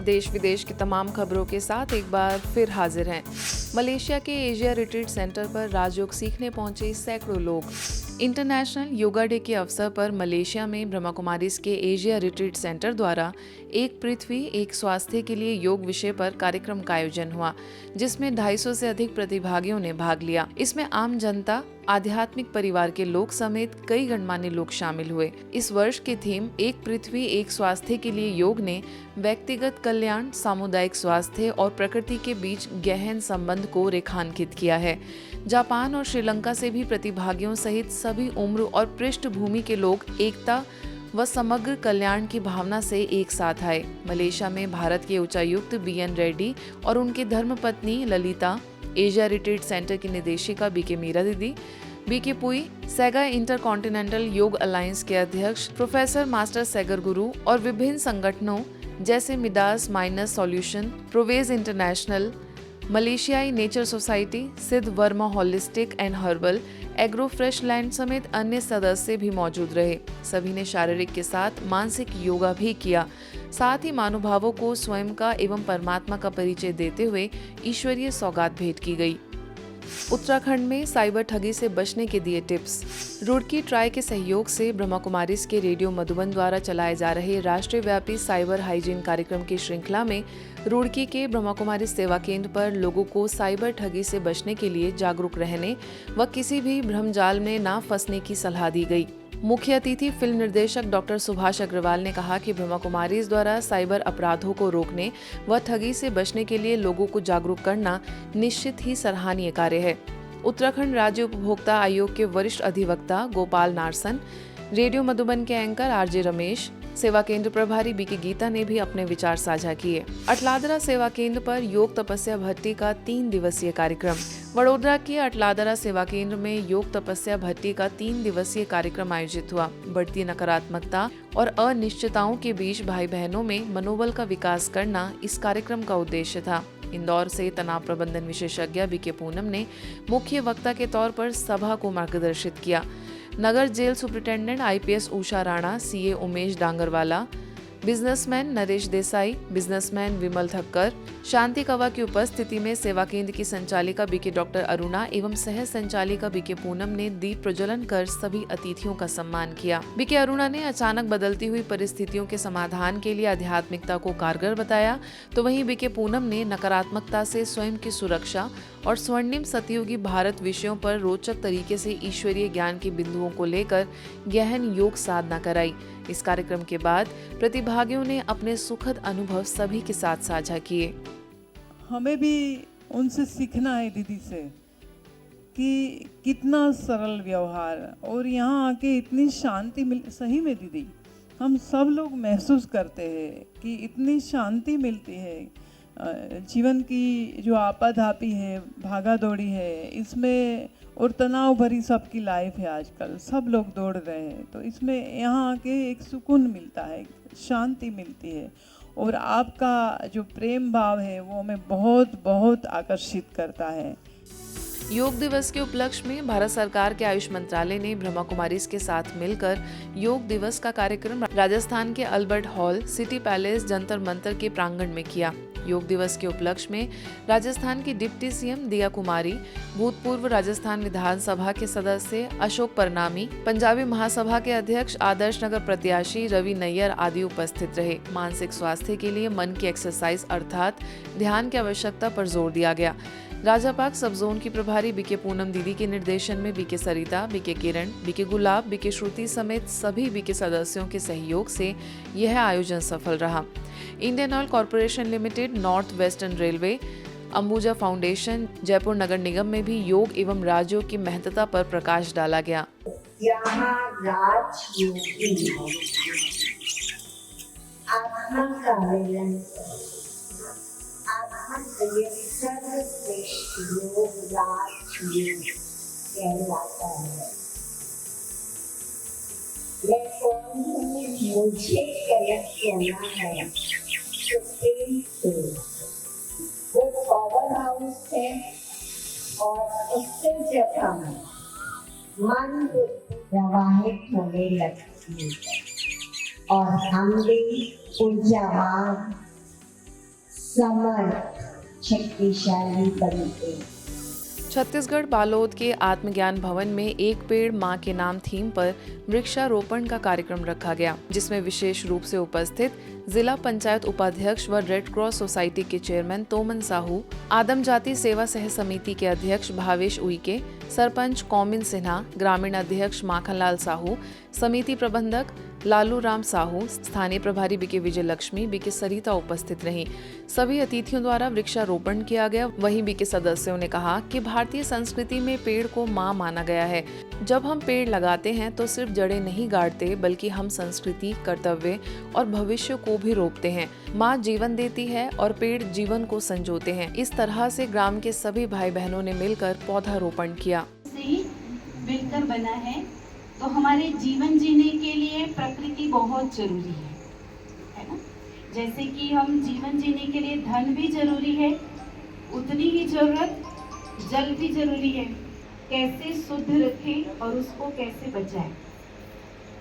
देश विदेश की तमाम खबरों के साथ एक बार फिर हाजिर हैं। मलेशिया के एशिया रिट्रीट सेंटर पर राजयोग सीखने पहुंचे सैकड़ों लोग। इंटरनेशनल योगा डे के अवसर पर मलेशिया में ब्रह्मा कुमारीज के एशिया रिट्रीट सेंटर द्वारा एक पृथ्वी एक स्वास्थ्य के लिए योग विषय पर कार्यक्रम का आयोजन हुआ, जिसमें 250 से अधिक प्रतिभागियों ने भाग लिया। इसमें आम जनता, आध्यात्मिक परिवार के लोग समेत कई गणमान्य लोग शामिल हुए। इस वर्ष की थीम एक पृथ्वी एक स्वास्थ्य के लिए योग ने व्यक्तिगत कल्याण, सामुदायिक स्वास्थ्य और प्रकृति के बीच गहन संबंध को रेखांकित किया है। जापान और श्रीलंका से भी प्रतिभागियों सहित सभी उम्र और पृष्ठभूमि के लोग एकता व समग्र कल्याण की भावना से एक साथ आए। मलेशिया में भारत के उच्चायुक्त BN रेड्डी और उनकी धर्मपत्नी ललिता, एशिया रिट्रीट सेंटर की निदेशिका BK मीरा दीदी, BK पुई, सेगा इंटरकॉन्टिनेंटल योग अलायंस के अध्यक्ष प्रोफेसर मास्टर सेगर गुरु और विभिन्न संगठनों जैसे मिडास माइनस सॉल्यूशन, प्रोवेज इंटरनेशनल, मलेशियाई nature society, Siddha Verma holistic and herbal, agro fresh land समेत अन्य सदस्य भी मौजूद रहे। सभी ने शारीरिक के साथ मानसिक योगा भी किया। साथ ही महानुभावों को स्वयं का एवं परमात्मा का परिचय देते हुए ईश्वरीय सौगात भेंट की गई। उत्तराखंड में साइबर ठगी से बचने के दिए टिप्स। रुड़की ट्राई के सहयोग से ब्रह्मा कुमारीज के रेडियो मधुबन द्वारा चलाए जा रहे राष्ट्रीय व्यापी साइबर हाइजीन कार्यक्रम की श्रृंखला में रुड़की के ब्रह्मा कुमारी सेवा केंद्र पर लोगों को साइबर ठगी से बचने के लिए जागरूक रहने व किसी भी भ्रमजाल में न फंसने की सलाह दी गई। मुख्य अतिथि फिल्म निर्देशक डॉक्टर सुभाष अग्रवाल ने कहा कि ब्रह्मा कुमारीज द्वारा साइबर अपराधों को रोकने व ठगी से बचने के लिए लोगों को जागरूक करना निश्चित ही सराहनीय कार्य है। उत्तराखंड राज्य उपभोक्ता आयोग के वरिष्ठ अधिवक्ता गोपाल नारसन, रेडियो मधुबन के एंकर RJ रमेश, सेवा केंद्र प्रभारी BK गीता ने भी अपने विचार साझा किए। अटलादरा सेवा केंद्र पर योग तपस्या भट्टी का 3 दिवसीय कार्यक्रम। वडोदरा के अटलादरा सेवा केंद्र में योग तपस्या भट्टी का 3 दिवसीय कार्यक्रम आयोजित हुआ। बढ़ती नकारात्मकता और अनिश्चितताओं के बीच भाई बहनों में मनोबल का विकास करना इस कार्यक्रम का उद्देश्य था। इंदौर से तनाव प्रबंधन विशेषज्ञ BK पूनम ने मुख्य वक्ता के तौर पर सभा को मार्गदर्शित किया। नगर jail superintendent IPS Usha Rana, CA Umesh Dangarwala, businessman Naresh Desai, businessman Vimal Thakkar, Shanti Kava की उपस्थिति में सेवा केंद्र की संचालिका BK डॉक्टर अरुणा एवं सह संचालिका BK पूनम ने दीप प्रज्वलन कर सभी अतिथियों का सम्मान किया। BK अरुणा ने अचानक बदलती हुई परिस्थितियों के समाधान के लिए आध्यात्मिकता को कारगर बताया, तो वहीं BK पूनम ने नकारात्मकता से स्वयं की सुरक्षा और स्वर्णिम सतयुगी भारत विषयों पर रोचक तरीके से ईश्वरीय ज्ञान के बिंदुओं को लेकर गहन योग साधना कराई। इस कार्यक्रम के बाद प्रतिभागियों ने अपने सुखद अनुभव सभी के साथ साझा किए। हमें भी उनसे सीखना है दीदी से कि कितना सरल व्यवहार और यहाँ आके इतनी शांति मिल। सही में दीदी, हम सब लोग महसूस करते हैं कि इतनी शांति मिलती है। जीवन की जो आपाधापी है, भागा दौड़ी है, इसमें और तनाव भरी सबकी लाइफ है आजकल, सब लोग दौड़ रहे हैं, तो इसमें यहाँ आके एक सुकून मिलता है, शांति मिलती है और आपका जो प्रेम भाव है वो हमें बहुत बहुत आकर्षित करता है। योग दिवस के उपलक्ष्य में भारत सरकार के आयुष मंत्रालय ने ब्रह्मा कुमारीज के साथ मिलकर योग दिवस का कार्यक्रम राजस्थान के Albert hall, city palace, Jantar Mantar के प्रांगण में किया। योग दिवस के उपलक्ष्य में राजस्थान की डिप्टी CM दिया कुमारी, भूतपूर्व राजस्थान विधानसभा के सदस्य अशोक परनामी, पंजाबी महासभा के अध्यक्ष आदर्श नगर प्रत्याशी रवि नैयर आदि उपस्थित रहे। मानसिक स्वास्थ्य के लिए मन की एक्सरसाइज अर्थात ध्यान की आवश्यकता पर जोर दिया गया। राजापाक सब जोन की प्रभारी BK पूनम दीदी के निर्देशन में BK सरिता, BK किरण, BK गुलाब, BK श्रुति समेत सभी BK सदस्यों के सहयोग से यह आयोजन सफल रहा। Indian Oil Corporation Limited, North Western Railway, Ambuja foundation, Jaipur नगर निगम में भी योग एवं राजयोग की महत्ता पर प्रकाश डाला गया। मुझे कनेक्ट करना है तो प्रेम से, वो पावर हाउस है और उससे जब हम मन प्रवाहित होने लगती है और हम भी ऊर्जावान समर्थ शक्तिशाली बनते। छत्तीसगढ़ बालोद के आत्मज्ञान भवन में एक पेड़ मां के नाम थीम पर वृक्षारोपण का कार्यक्रम रखा गया, जिसमें विशेष रूप से उपस्थित जिला पंचायत उपाध्यक्ष व रेड क्रॉस सोसाइटी के चेयरमैन तोमन साहू, आदम जाति सेवा सह समिति के अध्यक्ष भावेश उइके, सरपंच कौमिन सिन्हा, ग्रामीण अध्यक्ष माखनलाल साहू, समिति प्रबंधक लालू राम साहू, स्थानीय प्रभारी बीके विजय लक्ष्मी, बीके सरिता उपस्थित रहीं। सभी अतिथियों द्वारा वृक्षारोपण किया गया। वहीं बीके सदस्यों ने कहा कि भारतीय संस्कृति में पेड़ को मां माना गया है। जब हम पेड़ लगाते हैं तो सिर्फ जड़ें नहीं गाड़ते, बल्कि हम संस्कृति, कर्तव्य और भविष्य को भी रोपते हैं। मां जीवन देती है और पेड़ जीवन को संजोते हैं। इस तरह से ग्राम के सभी भाई बहनों ने मिलकर पौधारोपण किया। मिलकर बना है तो हमारे जीवन जीने के लिए प्रकृति बहुत जरूरी है ना। जैसे कि हम जीवन जीने के लिए धन भी जरूरी है, उतनी ही जरूरत जल भी जरूरी है। कैसे शुद्ध रखें और उसको कैसे बचाएं,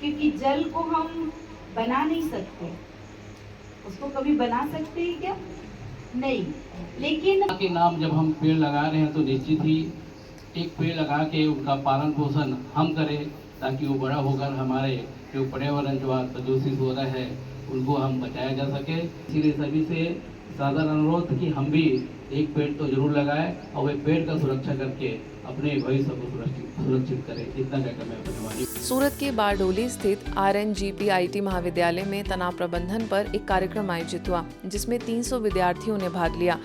क्योंकि जल को हम बना नहीं सकते। उसको कभी बना सकते हैं क्या? नहीं। लेकिन के नाम जब हम पेड़ लगा रहे हैं तो निश्चित ही एक पेड़ लगा के उनका पालन पोषण हम करें, ताकि वो बड़ा होकर हमारे जो पर्यावरण जो आज प्रदूषित हो रहा है उनको हम बचाया जा सके। इसीलिए सभी से साधारण अनुरोध कि हम भी एक पेड़ तो जरूर लगाएं और वे पेड़ का सुरक्षा करके अपने भविष्य को सुरक्षित करें। इतना कहकर मैं अपने वाणी। सूरत के बारडोली स्थित RNGP IT महाविद्यालय में तनाव प्रबंधन पर एक कार्यक्रम आयोजित हुआ, जिसमें 300 विद्यार्थियों ने भाग लिया।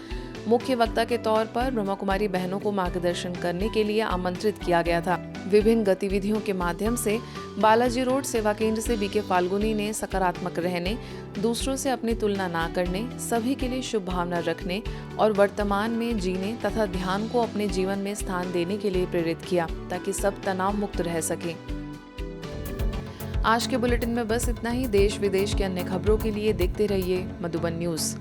मुख्य वक्ता के तौर पर ब्रह्मा कुमारी बहनों को मार्गदर्शन करने के लिए आमंत्रित किया गया था। विभिन्न गतिविधियों के माध्यम से बालाजी रोड सेवा केंद्र से बीके फाल्गुनी ने सकारात्मक रहने, दूसरों से अपनी तुलना ना करने, सभी के लिए शुभ भावना रखने और वर्तमान में जीने तथा ध्यान को अपने जीवन में स्थान देने के लिए प्रेरित किया, ताकि सब तनाव मुक्त रह सकें। आज के बुलेटिन में बस इतना ही। देश विदेश के अन्य खबरों के लिए देखते रहिए मधुबन न्यूज।